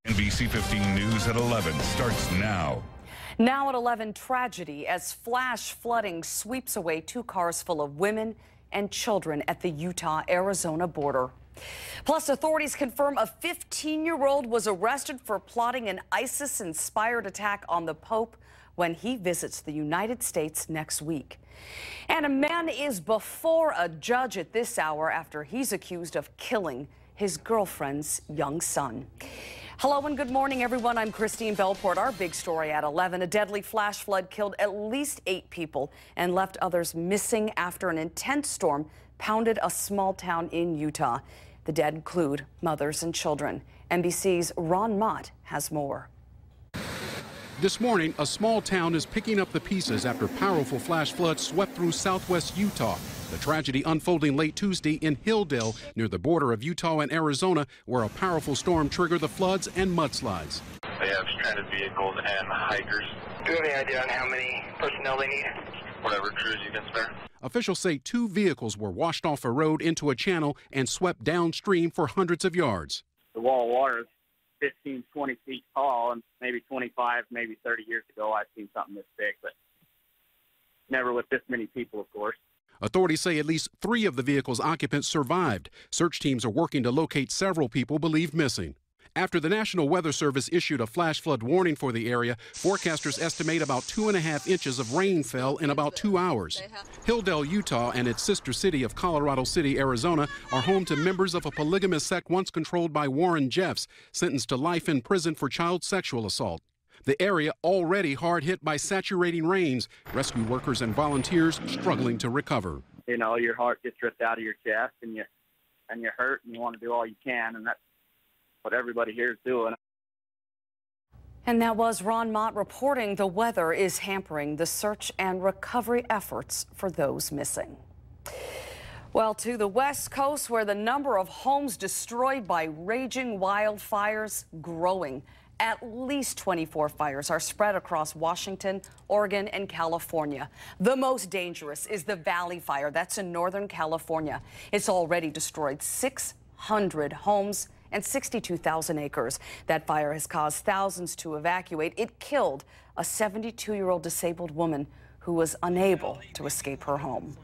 NBC 15 News at 11 starts now. Now at 11, tragedy as flash flooding sweeps away 2 cars full of women and children at the Utah-Arizona border. Plus, authorities confirm a 15-year-old was arrested for plotting an ISIS-inspired attack on the Pope when he visits the United States next week. And a man is before a judge at this hour after he's accused of killing his girlfriend's young son. Hello and good morning, everyone. I'm Christine Belport. Our big story at 11. A deadly flash flood killed at least 8 people and left others missing after an intense storm pounded a small town in Utah. The dead include mothers and children. NBC's Ron Mott has more. This morning, a small town is picking up the pieces after powerful flash floods swept through southwest Utah. The tragedy unfolding late Tuesday in Hilldale, near the border of Utah and Arizona, where a powerful storm triggered the floods and mudslides. They have stranded vehicles and hikers. Do you have any idea on how many personnel they need? Whatever crews you can spare. Officials say 2 vehicles were washed off a road into a channel and swept downstream for hundreds of yards. The wall of water is 15, 20 feet tall, and maybe 25, maybe 30 years ago I've seen something this big, but never with this many people, of course. Authorities say at least 3 of the vehicle's occupants survived. Search teams are working to locate several people believed missing. After the National Weather Service issued a flash flood warning for the area, forecasters estimate about 2.5 inches of rain fell in about 2 hours. Hilldale, Utah, and its sister city of Colorado City, Arizona, are home to members of a polygamous sect once controlled by Warren Jeffs, sentenced to life in prison for child sexual assault. The area already hard hit by saturating rains, rescue workers and volunteers struggling to recover. You know, your heart gets ripped out of your chest, and you hurt, and you want to do all you can, and that's what everybody here is doing. And that was Ron Mott reporting the weather is hampering the search and recovery efforts for those missing. Well, to the West Coast, where the number of homes destroyed by raging wildfires growing. At least 24 fires are spread across Washington, Oregon, and California. The most dangerous is the Valley Fire. That's in Northern California. It's already destroyed 600 homes and 62,000 acres. That fire has caused thousands to evacuate. It killed a 72-year-old disabled woman who was unable to escape her home.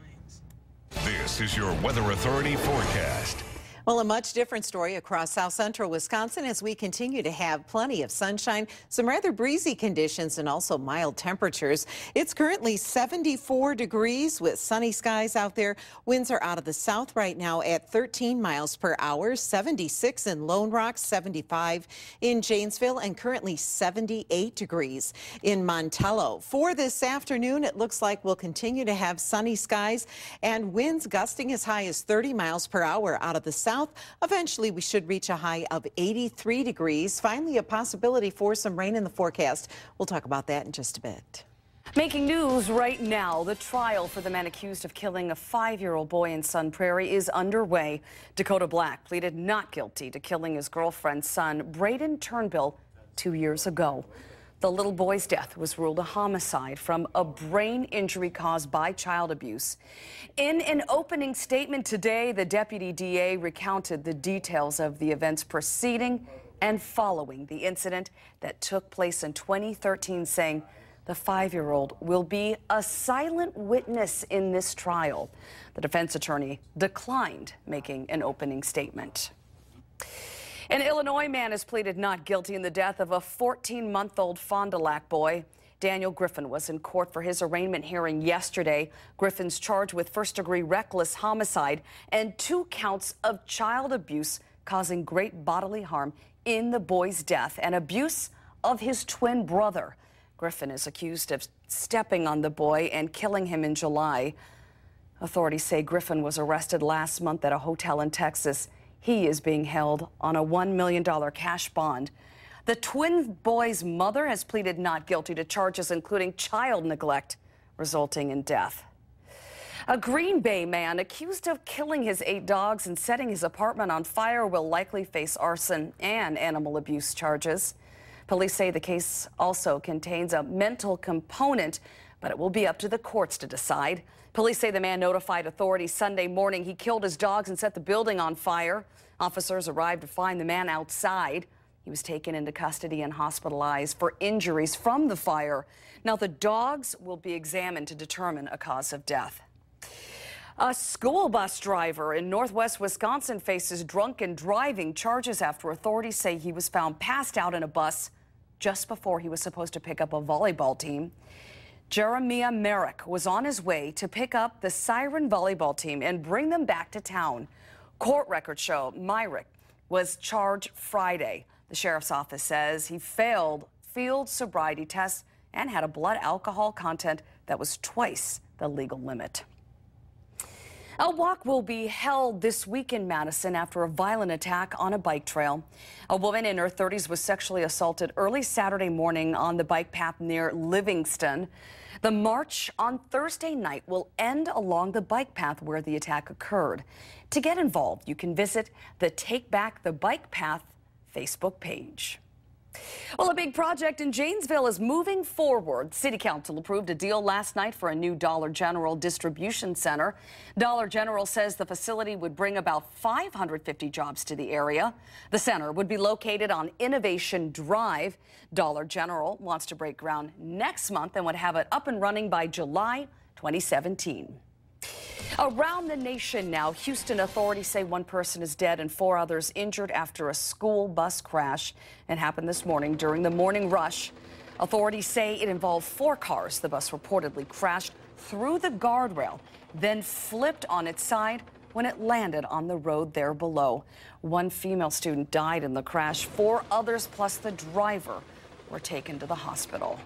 This is your Weather Authority forecast. Well, a much different story across south central Wisconsin as we continue to have plenty of sunshine, some rather breezy conditions, and also mild temperatures. It's currently 74 degrees with sunny skies out there. Winds are out of the south right now at 13 miles per hour, 76 in Lone Rock, 75 in Janesville, and currently 78 degrees in Montello. For this afternoon, it looks like we'll continue to have sunny skies and winds gusting as high as 30 miles per hour out of the south. Eventually, we should reach a high of 83 degrees. Finally, a possibility for some rain in the forecast. We'll talk about that in just a bit. Making news right now, the trial for the man accused of killing a 5-year-old boy in Sun Prairie is underway. Dakota Black pleaded not guilty to killing his girlfriend's son, Braden Turnbull, 2 years ago. The little boy's death was ruled a homicide from a brain injury caused by child abuse. In an opening statement today, the deputy DA recounted the details of the events preceding and following the incident that took place in 2013, saying the 5-year-old will be a silent witness in this trial. The defense attorney declined making an opening statement. An Illinois man has pleaded not guilty in the death of a 14-month-old Fond du Lac boy. Daniel Griffin was in court for his arraignment hearing yesterday. Griffin's charged with first-degree reckless homicide and 2 counts of child abuse causing great bodily harm in the boy's death and abuse of his twin brother. Griffin is accused of stepping on the boy and killing him in July. Authorities say Griffin was arrested last month at a hotel in Texas. He is being held on a $1 million cash bond. The twin boy's mother has pleaded not guilty to charges including child neglect, resulting in death. A Green Bay man accused of killing his 8 dogs and setting his apartment on fire will likely face arson and animal abuse charges. Police say the case also contains a mental component, but it will be up to the courts to decide. Police say the man notified authorities Sunday morning he killed his dogs and set the building on fire. Officers arrived to find the man outside. He was taken into custody and hospitalized for injuries from the fire. Now, the dogs will be examined to determine a cause of death. A school bus driver in northwest Wisconsin faces drunken driving charges after authorities say he was found passed out in a bus just before he was supposed to pick up a volleyball team. Jeremiah Merrick was on his way to pick up the Siren volleyball team and bring them back to town. Court records show Myrick was charged Friday. The sheriff's office says he failed field sobriety tests and had a blood alcohol content that was twice the legal limit. A walk will be held this week in Madison after a violent attack on a bike trail. A woman in her 30s was sexually assaulted early Saturday morning on the bike path near Livingston. The march on Thursday night will end along the bike path where the attack occurred. To get involved, you can visit the Take Back the Bike Path Facebook page. Well, a big project in Janesville is moving forward. City Council approved a deal last night for a new Dollar General distribution center. Dollar General says the facility would bring about 550 jobs to the area. The center would be located on Innovation Drive. Dollar General wants to break ground next month and would have it up and running by July 2017. Around the nation now, Houston authorities say one person is dead and 4 others injured after a school bus crash. It happened this morning during the morning rush. Authorities say it involved 4 cars. The bus reportedly crashed through the guardrail, then flipped on its side when it landed on the road there below. 1 female student died in the crash. 4 others plus the driver were taken to the hospital.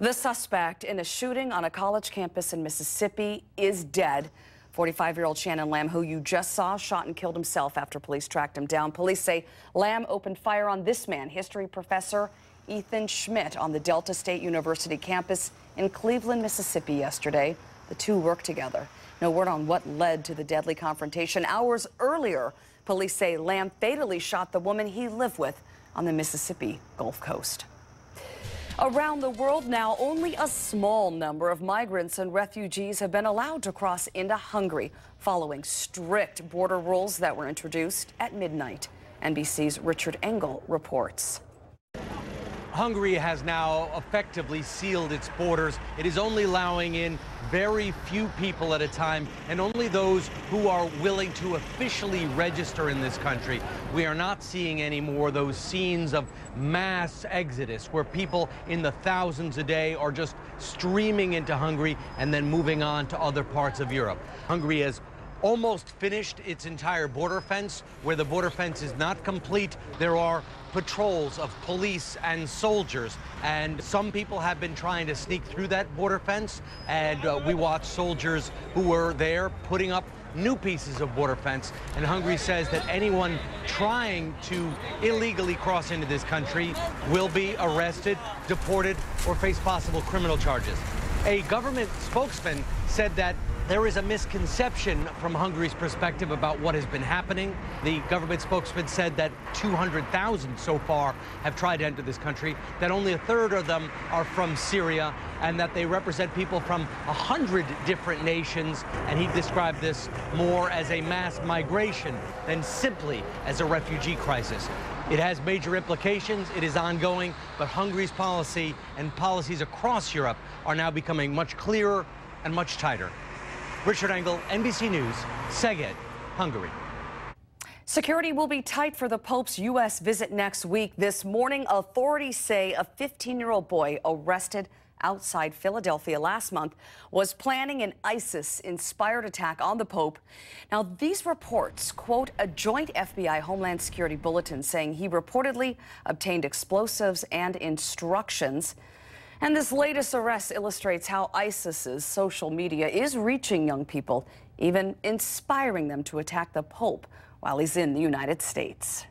The suspect in a shooting on a college campus in Mississippi is dead. 45-year-old Shannon Lamb, who you just saw, shot and killed himself after police tracked him down. Police say Lamb opened fire on this man, history professor Ethan Schmidt, on the Delta State University campus in Cleveland, Mississippi yesterday. The two worked together. No word on what led to the deadly confrontation. Hours earlier, police say Lamb fatally shot the woman he lived with on the Mississippi Gulf Coast. Around the world now, only a small number of migrants and refugees have been allowed to cross into Hungary following strict border rules that were introduced at midnight. NBC's Richard Engel reports. Hungary has now effectively sealed its borders. It is only allowing in very few people at a time, and only those who are willing to officially register in this country. We are not seeing anymore those scenes of mass exodus where people in the thousands a day are just streaming into Hungary and then moving on to other parts of Europe. Hungary has almost finished its entire border fence. Where the border fence is not complete, there are patrols of police and soldiers, and some people have been trying to sneak through that border fence, and we watched soldiers who were there putting up new pieces of border fence. And Hungary says that anyone trying to illegally cross into this country will be arrested, deported, or face possible criminal charges. A government spokesman said that there is a misconception from Hungary's perspective about what has been happening. The government spokesman said that 200,000 so far have tried to enter this country, that only a third of them are from Syria, and that they represent people from 100 different nations. And he described this more as a mass migration than simply as a refugee crisis. It has major implications. It is ongoing, but Hungary's policy and policies across Europe are now becoming much clearer and much tighter. Richard Engel, NBC News, Szeged, Hungary. Security will be tight for the Pope's U.S. visit next week. This morning, authorities say a 15-year-old boy arrested outside Philadelphia last month was planning an ISIS-inspired attack on the Pope. Now, these reports quote a joint FBI Homeland Security bulletin saying he reportedly obtained explosives and instructions. And this latest arrest illustrates how ISIS's social media is reaching young people, even inspiring them to attack the Pope while he's in the United States.